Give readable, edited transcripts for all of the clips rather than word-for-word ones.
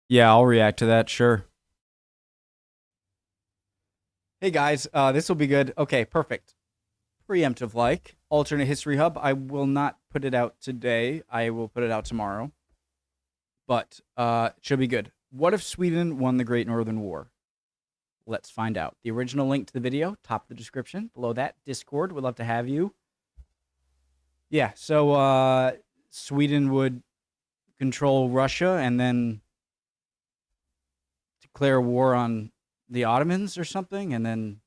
Yeah, I'll react to that, sure. Hey guys, this will be good. Okay, perfect. Preemptive like. Alternate History Hub. I will not put it out today. I will put it out tomorrow. But it should be good. What if Sweden won the Great Northern War? Let's find out. The original link to the video, top of the description. Below that, Discord. We'd love to have you. Yeah, so Sweden would control Russia and then declare war on the Ottomans or something, and then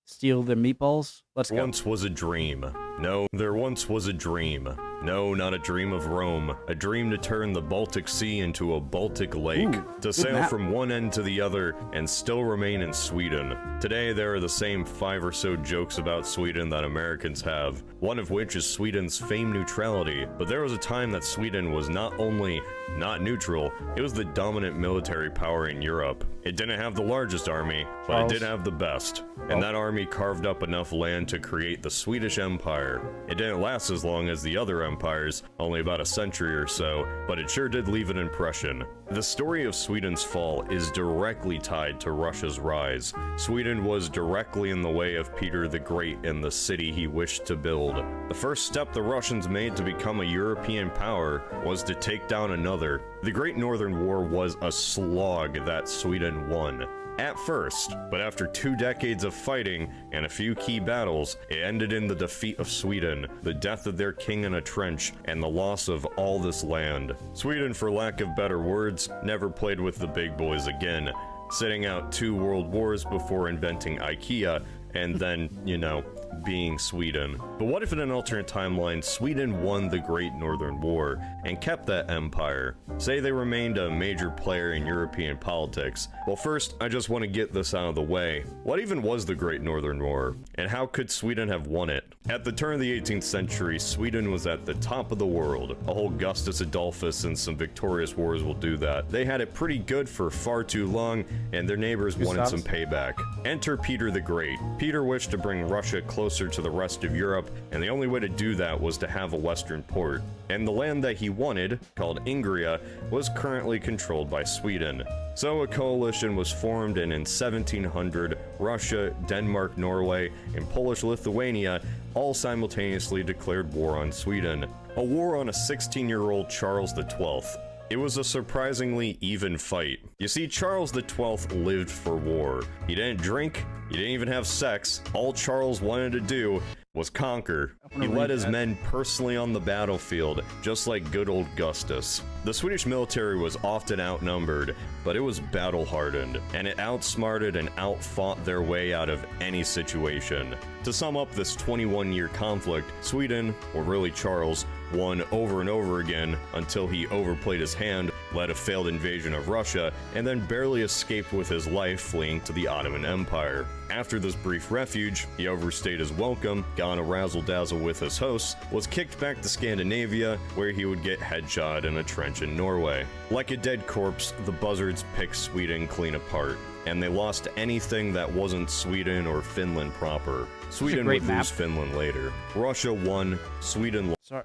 steal their meatballs. Let's go. Once was a dream. No, there once was a dream. No, not a dream of Rome. A dream to turn the Baltic Sea into a Baltic lake. To sail from one end to the other and still remain in Sweden. Today, there are the same 5 or so jokes about Sweden that Americans have. One of which is Sweden's famed neutrality. But there was a time that Sweden was not only not neutral, it was the dominant military power in Europe. It didn't have the largest army, but it did have the best. And that army carved up enough land to create the Swedish Empire. It didn't last as long as the other empires, only about a century or so, but it sure did leave an impression. The story of Sweden's fall is directly tied to Russia's rise. Sweden was directly in the way of Peter the Great and the city he wished to build. The first step the Russians made to become a European power was to take down another. The Great Northern War was a slog that Sweden won. At first, but after 2 decades of fighting and a few key battles, it ended in the defeat of Sweden, the death of their king in a trench, and the loss of all this land. Sweden, for lack of better words, never played with the big boys again, sitting out 2 world wars before inventing IKEA, and then, you know, being Sweden. But what if in an alternate timeline, Sweden won the Great Northern War and kept that empire? Say they remained a major player in European politics. Well, first, I just want to get this out of the way. What even was the Great Northern War? And how could Sweden have won it? At the turn of the 18th century, Sweden was at the top of the world. A whole Gustavus Adolphus and some victorious wars will do that. They had it pretty good for far too long, and their neighbors wanted some payback. Enter Peter the Great. Peter wished to bring Russia closer to the rest of Europe, and the only way to do that was to have a western port. And the land that he wanted, called Ingria, was currently controlled by Sweden. So a coalition was formed, and in 1700, Russia, Denmark, Norway, and Polish Lithuania all simultaneously declared war on Sweden. A war on a 16-year-old Charles XII. It was a surprisingly even fight. You see, Charles XII lived for war. He didn't drink, he didn't even have sex. All Charles wanted to do was conquer. He led his men personally on the battlefield, just like good old Gustus. The Swedish military was often outnumbered, but it was battle-hardened, and it outsmarted and outfought their way out of any situation. To sum up this 21-year conflict, Sweden, or really Charles, won over and over again until he overplayed his hand, led a failed invasion of Russia, and then barely escaped with his life fleeing to the Ottoman Empire. After this brief refuge, he overstayed his welcome, got a razzle-dazzle with his hosts, was kicked back to Scandinavia, where he would get headshot in a trench in Norway. Like a dead corpse, the buzzards picked Sweden clean apart, and they lost anything that wasn't Sweden or Finland proper. Sweden would lose Finland later. Russia won, Sweden lost. Sorry.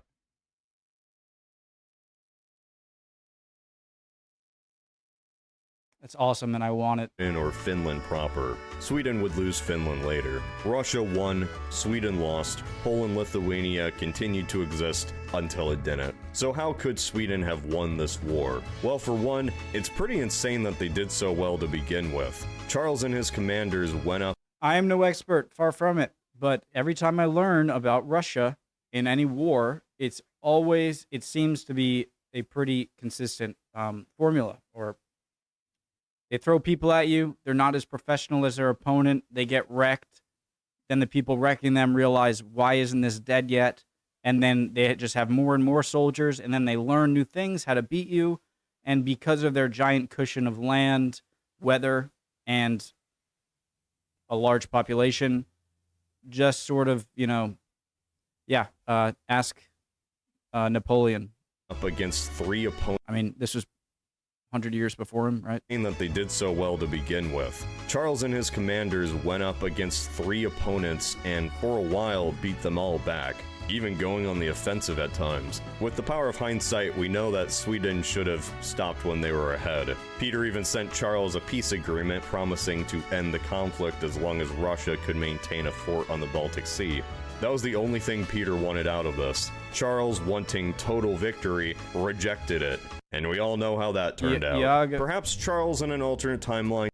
That's awesome, and I want it. Or Finland proper. Sweden would lose Finland later. Russia won, Sweden lost, Poland, Lithuania continued to exist until it didn't. So how could Sweden have won this war? Well, for one, it's pretty insane that they did so well to begin with. Charles and his commanders went up. I am no expert, far from it, but every time I learn about Russia in any war, it seems to be a pretty consistent formula, or they throw people at you. They're not as professional as their opponent. They get wrecked. Then the people wrecking them realize, why isn't this dead yet? And then they just have more and more soldiers. And then they learn new things, how to beat you. And because of their giant cushion of land, weather, and a large population, just sort of, ask Napoleon. Up against 3 opponents. I mean, this was 100 years before him, right? That they did so well to begin with. Charles and his commanders went up against 3 opponents and for a while beat them all back. even going on the offensive at times. With the power of hindsight, we know that Sweden should have stopped when they were ahead. Peter even sent Charles a peace agreement promising to end the conflict as long as Russia could maintain a fort on the Baltic Sea. That was the only thing Peter wanted out of this. Charles, wanting total victory, rejected it. And we all know how that turned out. Perhaps Charles in an alternate timeline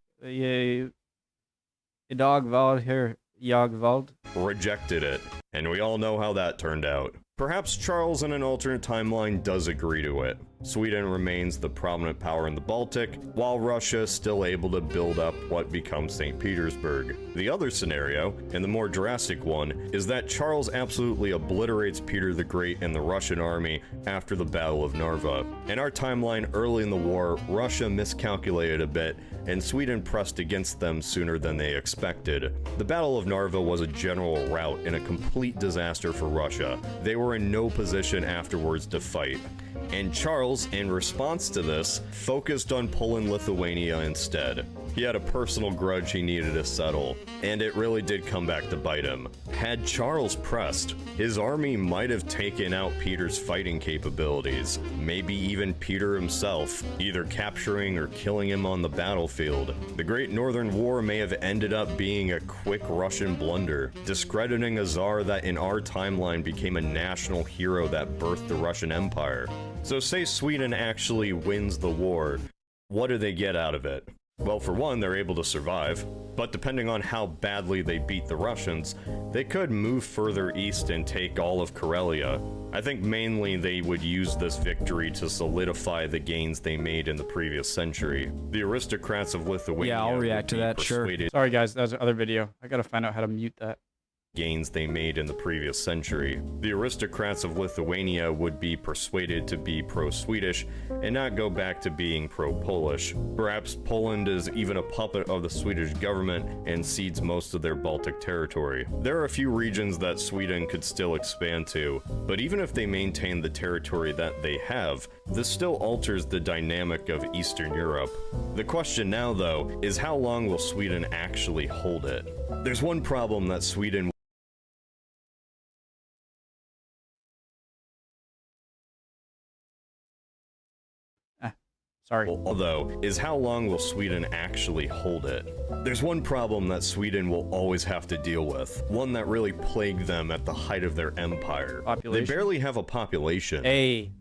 rejected it. And we all know how that turned out. Perhaps Charles in an alternate timeline does agree to it. Sweden remains the prominent power in the Baltic, while Russia is still able to build up what becomes St. Petersburg. The other scenario, and the more drastic one, is that Charles absolutely obliterates Peter the Great and the Russian army after the Battle of Narva. In our timeline early in the war, Russia miscalculated a bit, and Sweden pressed against them sooner than they expected. The Battle of Narva was a general rout and a complete disaster for Russia. They were in no position afterwards to fight. And Charles, in response to this, focused on Poland-Lithuania instead. He had a personal grudge he needed to settle, and it really did come back to bite him. Had Charles pressed, his army might have taken out Peter's fighting capabilities, maybe even Peter himself, either capturing or killing him on the battlefield. The Great Northern War may have ended up being a quick Russian blunder, discrediting a Tsar that in our timeline became a national hero that birthed the Russian Empire. So say Sweden actually wins the war, what do they get out of it? Well, for one, they're able to survive, but depending on how badly they beat the Russians, they could move further east and take all of Karelia. I think mainly they would use this victory to solidify the gains they made in the previous century. The aristocrats of Lithuania— Yeah, I'll react to that, sure. Sorry guys, that was another video. I gotta find out how to mute that. Gains they made in the previous century. The aristocrats of Lithuania would be persuaded to be pro-Swedish and not go back to being pro-Polish. Perhaps Poland is even a puppet of the Swedish government and cedes most of their Baltic territory. There are a few regions that Sweden could still expand to, but even if they maintain the territory that they have, this still alters the dynamic of Eastern Europe. The question now, though, is how long will Sweden actually hold it? There's one problem that Sweden although, is how long will Sweden actually hold it? There's one problem that Sweden will always have to deal with, one that really plagued them at the height of their empire. Population? They barely have a population. Hey.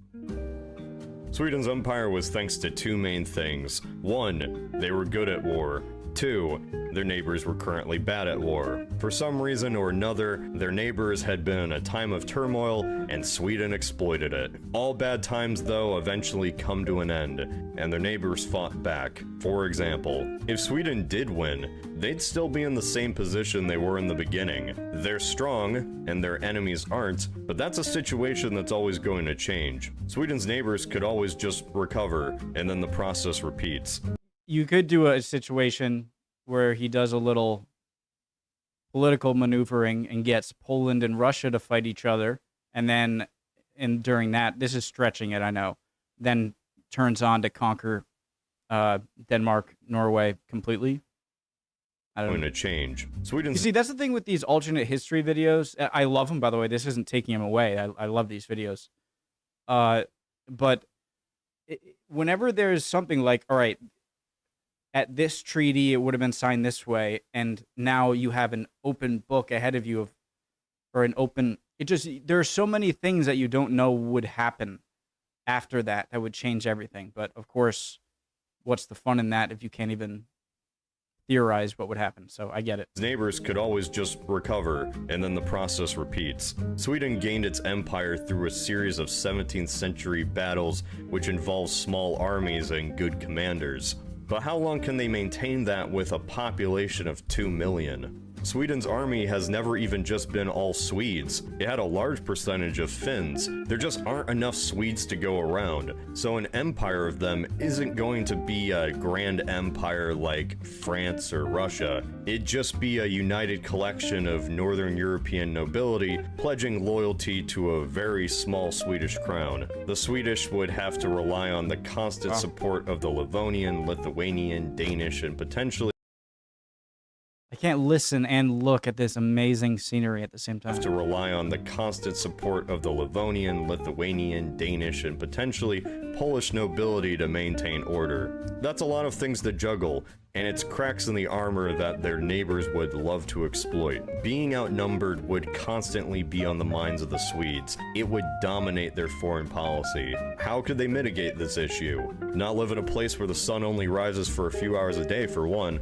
Sweden's empire was thanks to two main things. One, they were good at war. Two, their neighbors were currently bad at war. For some reason or another, their neighbors had been in a time of turmoil, and Sweden exploited it. All bad times, though, eventually come to an end, and their neighbors fought back. For example, if Sweden did win, they'd still be in the same position they were in the beginning. They're strong, and their enemies aren't, but that's a situation that's always going to change. Sweden's neighbors could always just recover, and then the process repeats. You could do a situation where he does a little political maneuvering and gets Poland and Russia to fight each other, and then, during that, this is stretching it, I know, then turns on to conquer Denmark, Norway completely. I don't know. Going to change. Sweden's— You see, that's the thing with these alternate history videos. I love them, by the way. This isn't taking them away. I love these videos. But whenever there's something like, all right, at this treaty, it would have been signed this way, and now you have an open book ahead of you, or an open... there are so many things that you don't know would happen after that would change everything. But, of course, what's the fun in that if you can't even theorize what would happen? So I get it. Neighbors could always just recover, and then the process repeats. Sweden gained its empire through a series of 17th century battles, which involved small armies and good commanders. But how long can they maintain that with a population of 2 million? Sweden's army has never even just been all Swedes. It had a large percentage of Finns. There just aren't enough Swedes to go around. So an empire of them isn't going to be a grand empire like France or Russia. It'd just be a united collection of Northern European nobility pledging loyalty to a very small Swedish crown. The Swedish would have to rely on the constant support of the Livonian, Lithuanian, Danish, and potentially I can't listen and look at this amazing scenery at the same time. Have to rely on the constant support of the Livonian, Lithuanian, Danish, and potentially Polish nobility to maintain order. That's a lot of things to juggle, and it's cracks in the armor that their neighbors would love to exploit. Being outnumbered would constantly be on the minds of the Swedes. It would dominate their foreign policy. How could they mitigate this issue? Not live in a place where the sun only rises for a few hours a day, for one.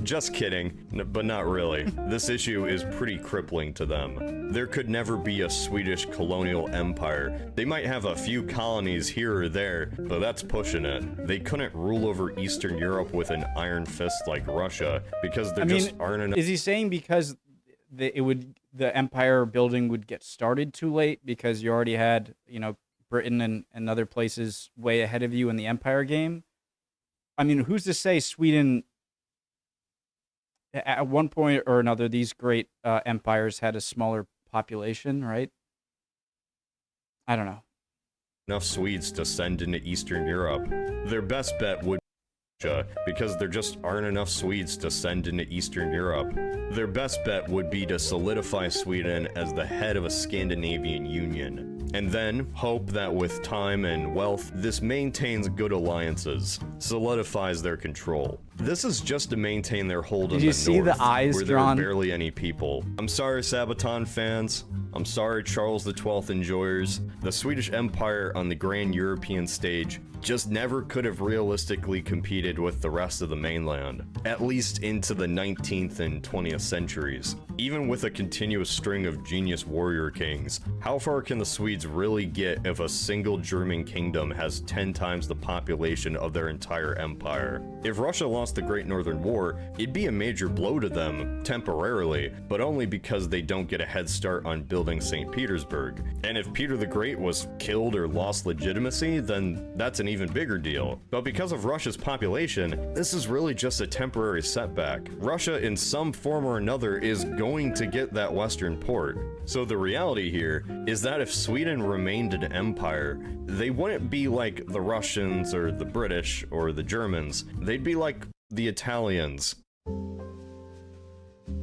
Just kidding, but not really. This issue is pretty crippling to them. There could never be a Swedish colonial empire. They might have a few colonies here or there, but that's pushing it. They couldn't rule over Eastern Europe with an iron fist like Russia, because there just aren't enough. Is he saying because the empire building would get started too late because you already had, Britain and other places way ahead of you in the empire game? I mean, who's to say Sweden, at one point or another, these great empires had a smaller population, right? I don't know. Enough Swedes to send into Eastern Europe. Their best bet would because there just aren't enough Swedes to send into Eastern Europe. Their best bet would be to solidify Sweden as the head of a Scandinavian union, and then hope that with time and wealth, this maintains good alliances, solidifies their control. This is just to maintain their hold on the north, see the eyes where drawn? there are barely any people. I'm sorry, Sabaton fans. I'm sorry, Charles XII enjoyers. The Swedish Empire on the grand European stage just never could have realistically competed with the rest of the mainland, at least into the 19th and 20th centuries. Even with a continuous string of genius warrior kings, how far can the Swedes really get if a single German kingdom has 10 times the population of their entire empire? If Russia lost the Great Northern War, it'd be a major blow to them, temporarily, but only because they don't get a head start on building St. Petersburg. And if Peter the Great was killed or lost legitimacy, then that's an even bigger deal. But because of Russia's population, this is really just a temporary setback. Russia, in some form or another, is going to get that western port. So the reality here is that if Sweden remained an empire, they wouldn't be like the Russians or the British or the Germans. They'd be like the Italians.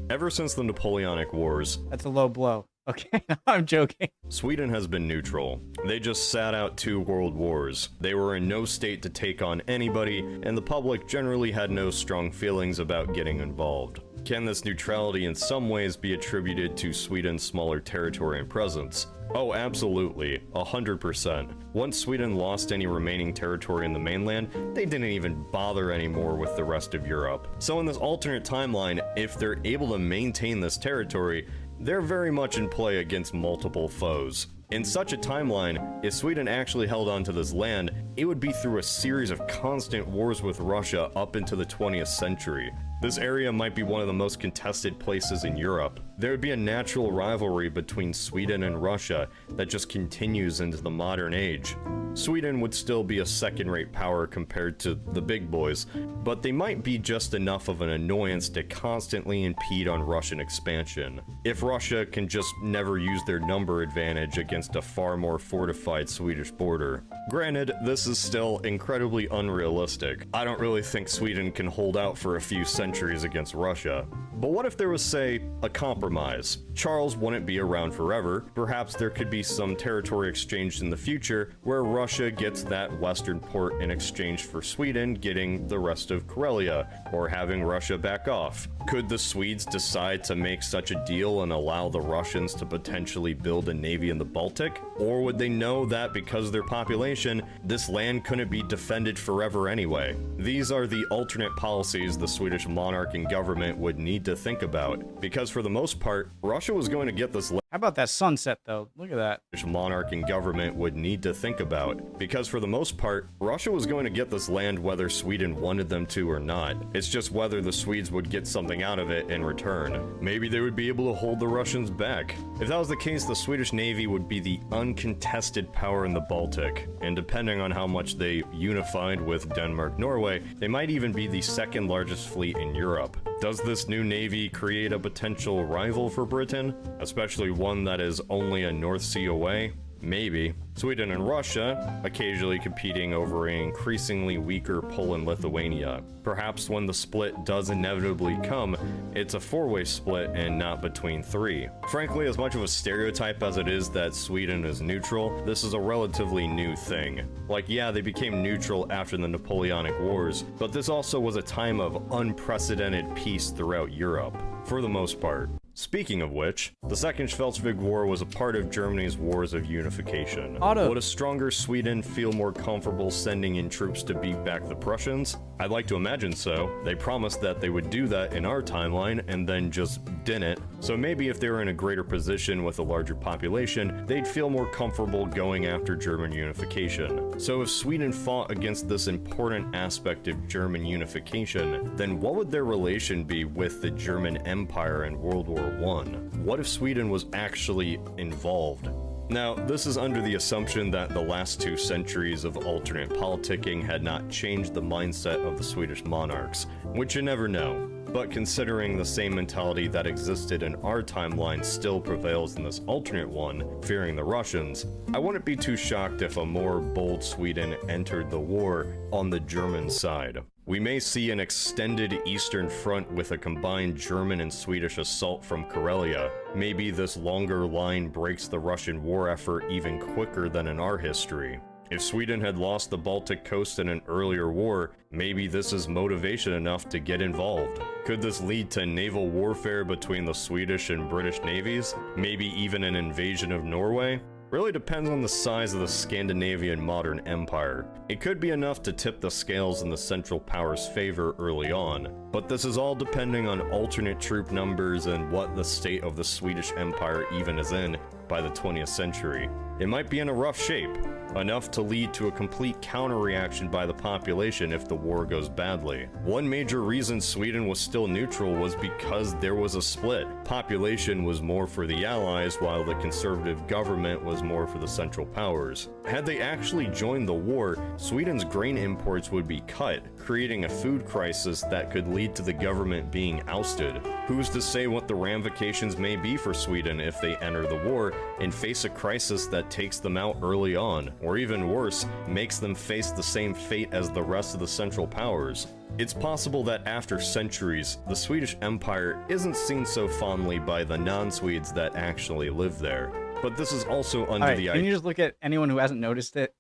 Ever since the Napoleonic Wars, That's a low blow. Okay, I'm joking. Sweden has been neutral. They just sat out 2 world wars. They were in no state to take on anybody, and the public generally had no strong feelings about getting involved. Can this neutrality in some ways be attributed to Sweden's smaller territory and presence? Oh, absolutely, 100%. Once Sweden lost any remaining territory in the mainland, they didn't even bother anymore with the rest of Europe. So in this alternate timeline, if they're able to maintain this territory, they're very much in play against multiple foes. In such a timeline, if Sweden actually held on to this land, it would be through a series of constant wars with Russia up into the 20th century. This area might be one of the most contested places in Europe. There would be a natural rivalry between Sweden and Russia that just continues into the modern age. Sweden would still be a second-rate power compared to the big boys, but they might be just enough of an annoyance to constantly impede on Russian expansion. If Russia can just never use their number advantage against a far more fortified Swedish border. Granted, this is still incredibly unrealistic. I don't really think Sweden can hold out for a few centuries against Russia. But what if there was, say, a compromise? Charles wouldn't be around forever. Perhaps there could be some territory exchanged in the future where Russia gets that western port in exchange for Sweden getting the rest of Karelia, or having Russia back off. Could the Swedes decide to make such a deal and allow the Russians to potentially build a navy in the Baltic? Or would they know that because of their population, this land couldn't be defended forever anyway? These are the alternate policies the Swedish monarch and government would need to think about, because for the most part, Russia was going to get this land. How about that sunset, though? Look at that. Monarch and government would need to think about, because for the most part, Russia was going to get this land whether Sweden wanted them to or not. It's just whether the Swedes would get something out of it in return. Maybe they would be able to hold the Russians back. If that was the case, the Swedish Navy would be the uncontested power in the Baltic, and depending on how much they unified with Denmark-Norway, they might even be the second largest fleet in Europe. Does this new navy create a potential rival for Britain, especially one that is only a North Sea away? Maybe. Sweden and Russia, occasionally competing over an increasingly weaker Poland-Lithuania. Perhaps when the split does inevitably come, it's a four-way split and not between three. Frankly, as much of a stereotype as it is that Sweden is neutral, this is a relatively new thing. Like, yeah, they became neutral after the Napoleonic Wars, but this also was a time of unprecedented peace throughout Europe, for the most part. Speaking of which, the Second Schleswig War was a part of Germany's wars of unification. Would a stronger Sweden feel more comfortable sending in troops to beat back the Prussians? I'd like to imagine so. They promised that they would do that in our timeline and then just didn't. So maybe if they were in a greater position with a larger population, they'd feel more comfortable going after German unification. So if Sweden fought against this important aspect of German unification, then what would their relation be with the German Empire in World War I? What if Sweden was actually involved? Now, this is under the assumption that the last 2 centuries of alternate politicking had not changed the mindset of the Swedish monarchs, which you never know. But considering the same mentality that existed in our timeline still prevails in this alternate one, fearing the Russians, I wouldn't be too shocked if a more bold Sweden entered the war on the German side. We may see an extended Eastern Front with a combined German and Swedish assault from Karelia. Maybe this longer line breaks the Russian war effort even quicker than in our history. If Sweden had lost the Baltic coast in an earlier war, maybe this is motivation enough to get involved. Could this lead to naval warfare between the Swedish and British navies? Maybe even an invasion of Norway? Really depends on the size of the Scandinavian modern empire. It could be enough to tip the scales in the Central Powers' favor early on, but this is all depending on alternate troop numbers and what the state of the Swedish Empire even is in by the 20th century. It might be in a rough shape, enough to lead to a complete counter-reaction by the population if the war goes badly. One major reason Sweden was still neutral was because there was a split. Population was more for the Allies, while the conservative government was more for the Central Powers. Had they actually joined the war, Sweden's grain imports would be cut, creating a food crisis that could lead to the government being ousted. Who's to say what the ramifications may be for Sweden if they enter the war and face a crisis that takes them out early on, or even worse, makes them face the same fate as the rest of the Central Powers. It's possible that after centuries, the Swedish Empire isn't seen so fondly by the non-Swedes that actually live there. But this is also under the idea. Can you just look at anyone who hasn't noticed it?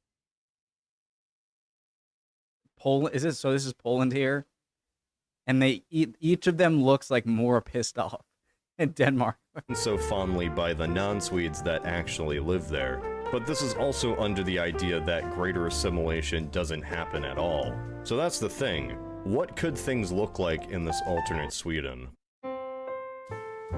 Poland, this is Poland here, and each of them looks like more pissed off. And Denmark. So fondly by the non-Swedes that actually live there. But this is also under the idea that greater assimilation doesn't happen at all. So that's the thing. What could things look like in this alternate Sweden?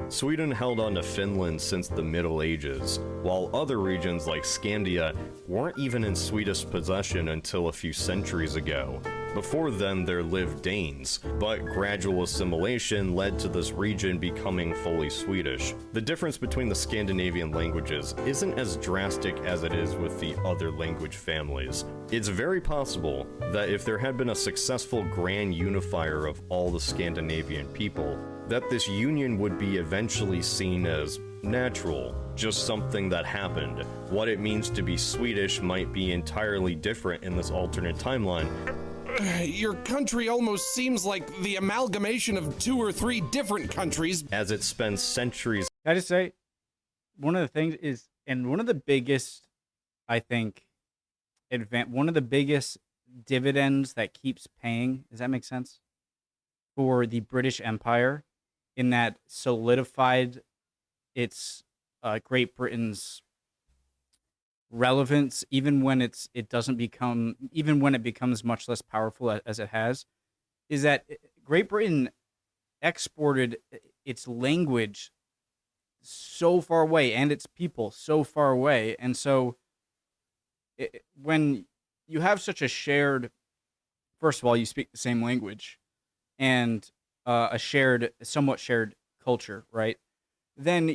Sweden held on to Finland since the Middle Ages, while other regions like Scandia weren't even in Swedish possession until a few centuries ago. Before then, there lived Danes, but gradual assimilation led to this region becoming fully Swedish. The difference between the Scandinavian languages isn't as drastic as it is with the other language families. It's very possible that if there had been a successful grand unifier of all the Scandinavian people, that this union would be eventually seen as natural, just something that happened. What it means to be Swedish might be entirely different in this alternate timeline. Your country almost seems like the amalgamation of 2 or 3 different countries. As it spends centuries. Can I just say, one of the things is, and one of the biggest, I think, one of the biggest dividends that keeps paying, does that make sense? For the British Empire, in that solidified its Great Britain's relevance, even when it becomes much less powerful as it has, is that Great Britain exported its language so far away and its people so far away, and so when you have such a shared, first of all, you speak the same language and a somewhat shared culture, right? Then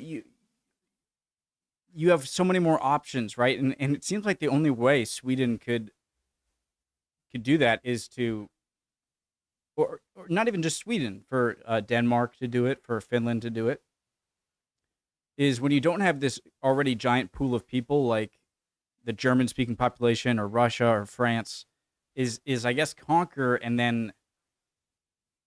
you have so many more options, right? And it seems like the only way Sweden could do that is to, or not even just Sweden, for Denmark to do it, for Finland to do it, is when you don't have this already giant pool of people like the German-speaking population or Russia or France is I guess conquer and then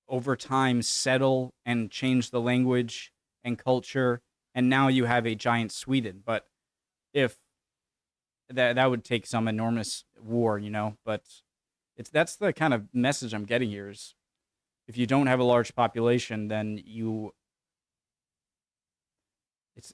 over time settle and change the language and culture, and now you have a giant Sweden. But if that would take some enormous war, but that's the kind of message I'm getting here is if you don't have a large population, then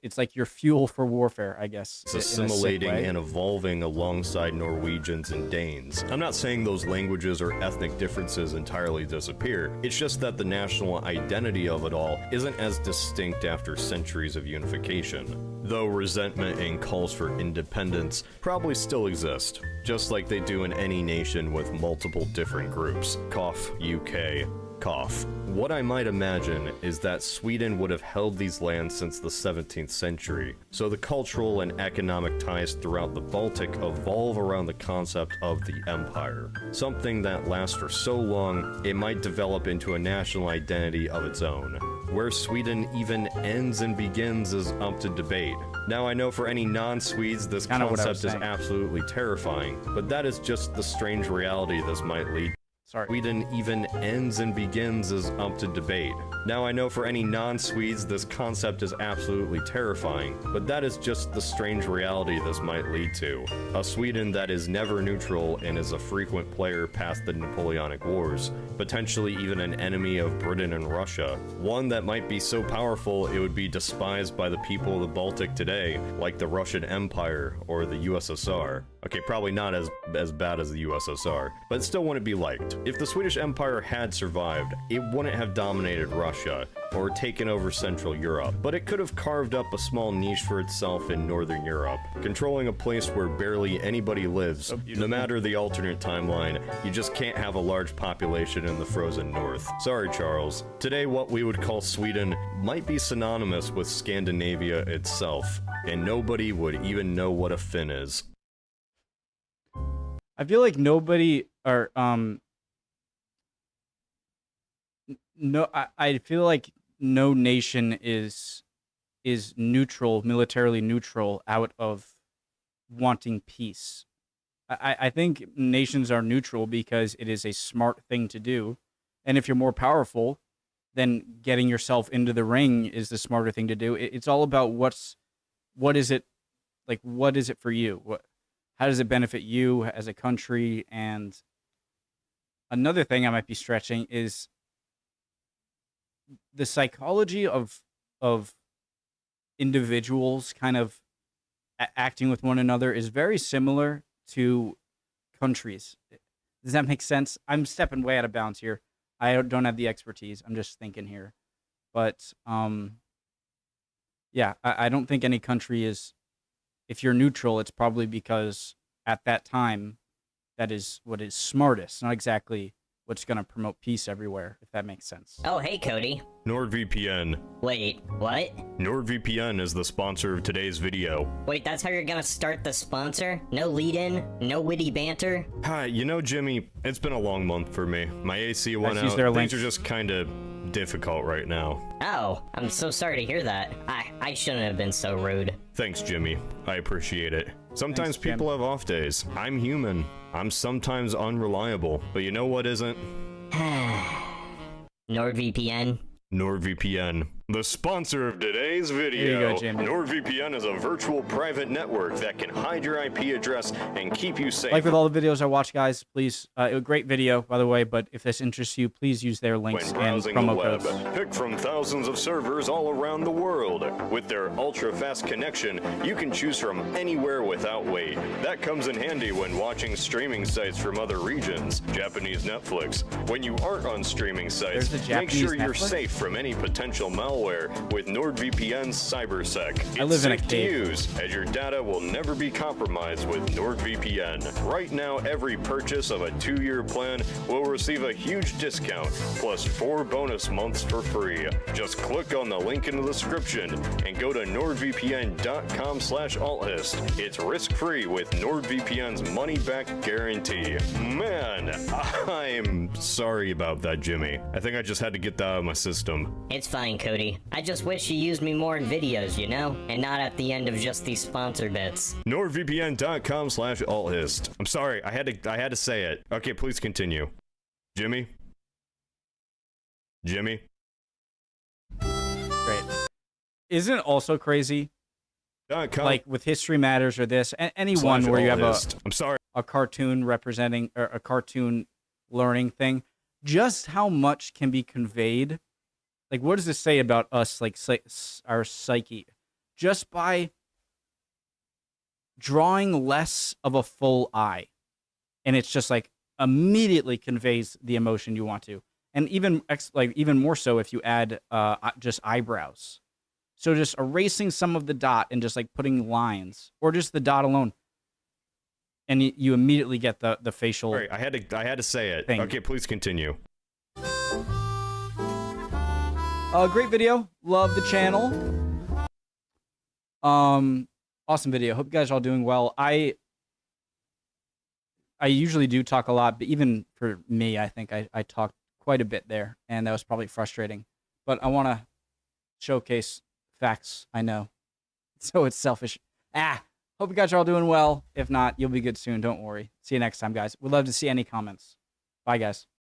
it's like your fuel for warfare, I guess. It's assimilating and evolving alongside Norwegians and Danes. I'm not saying those languages or ethnic differences entirely disappear. It's just that the national identity of it all isn't as distinct after centuries of unification. Though resentment and calls for independence probably still exist, just like they do in any nation with multiple different groups. Cough, UK. Cough. What I might imagine is that Sweden would have held these lands since the 17th century, so the cultural and economic ties throughout the Baltic evolve around the concept of the empire. Something that lasts for so long, it might develop into a national identity of its own. Where Sweden even ends and begins is up to debate. Now I know for any non-Swedes this concept is absolutely terrifying, but that is just the strange reality this might lead. Sweden even ends and begins is up to debate. Now I know for any non-Swedes this concept is absolutely terrifying, but that is just the strange reality this might lead to. A Sweden that is never neutral and is a frequent player past the Napoleonic Wars, potentially even an enemy of Britain and Russia. One that might be so powerful it would be despised by the people of the Baltic today, like the Russian Empire or the USSR. Okay, probably not as bad as the USSR, but it still wouldn't be liked. If the Swedish Empire had survived, it wouldn't have dominated Russia or taken over Central Europe, but it could have carved up a small niche for itself in Northern Europe, controlling a place where barely anybody lives. No matter the alternate timeline, you just can't have a large population in the frozen north. Sorry, Charles. Today, what we would call Sweden might be synonymous with Scandinavia itself, and nobody would even know what a Finn is. I feel like nobody or no, I feel like no nation is neutral, militarily neutral, out of wanting peace. I think nations are neutral because it is a smart thing to do, and if you're more powerful, then getting yourself into the ring is the smarter thing to do. It's all about what is it for you? How does it benefit you as a country? And another thing I might be stretching is the psychology of individuals kind of acting with one another is very similar to countries. Does that make sense? I'm stepping way out of bounds here. I don't have the expertise. I'm just thinking here. But yeah, I don't think any country is, if you're neutral, it's probably because at that time, that is what is smartest, not exactly what's going to promote peace everywhere, if that makes sense. Oh, hey, Cody. NordVPN. Wait, what? NordVPN is the sponsor of today's video. Wait, that's how you're gonna start the sponsor? No lead-in? No witty banter? Hi, Jimmy, it's been a long month for me. My AC went out. Things are just kind of difficult right now. Oh, I'm so sorry to hear that. I shouldn't have been so rude. Thanks, Jimmy. I appreciate it. Sometimes people have off days. I'm human. I'm sometimes unreliable. But you know what isn't? NordVPN. NordVPN, the sponsor of today's video. Here you go, Jamie. NordVPN is a virtual private network that can hide your IP address and keep you safe. Like with all the videos I watch, guys, please, a great video, by the way, but if this interests you, please use their links and promo codes. Pick from thousands of servers all around the world. With their ultra-fast connection, you can choose from anywhere without wait. That comes in handy when watching streaming sites from other regions. Japanese Netflix. When you aren't on streaming sites, make sure you're safe from any potential malware with NordVPN's CyberSec. It's safe to use, as your data will never be compromised with NordVPN. Right now, every purchase of a 2-year plan will receive a huge discount, plus 4 bonus months for free. Just click on the link in the description and go to nordvpn.com/althist. It's risk-free with NordVPN's money-back guarantee. Man, I'm sorry about that, Jimmy. I think I just had to get that out of my system. It's fine, Cody. already. I just wish you used me more in videos, you know? And not at the end of just these sponsor bits. NordVPN.com/althist. I'm sorry, I had to say it. Okay, please continue. Jimmy? Jimmy? Great. Isn't it also crazy? Like with History Matters or this, any one where you have a cartoon representing or a cartoon learning thing, just how much can be conveyed. Like, what does this say about us, like our psyche, just by drawing less of a full eye, and it's just like immediately conveys the emotion you want to, and even more so if you add just eyebrows. So just erasing some of the dot and just like putting lines, or just the dot alone, and you immediately get the facial. Sorry, I had to say it. Thing. Okay, please continue. Great video. Love the channel. Awesome video. Hope you guys are all doing well. I usually do talk a lot, but even for me, I think I talked quite a bit there, and that was probably frustrating. But I want to showcase facts I know. So it's selfish. Hope you guys are all doing well. If not, you'll be good soon. Don't worry. See you next time, guys. We'd love to see any comments. Bye, guys.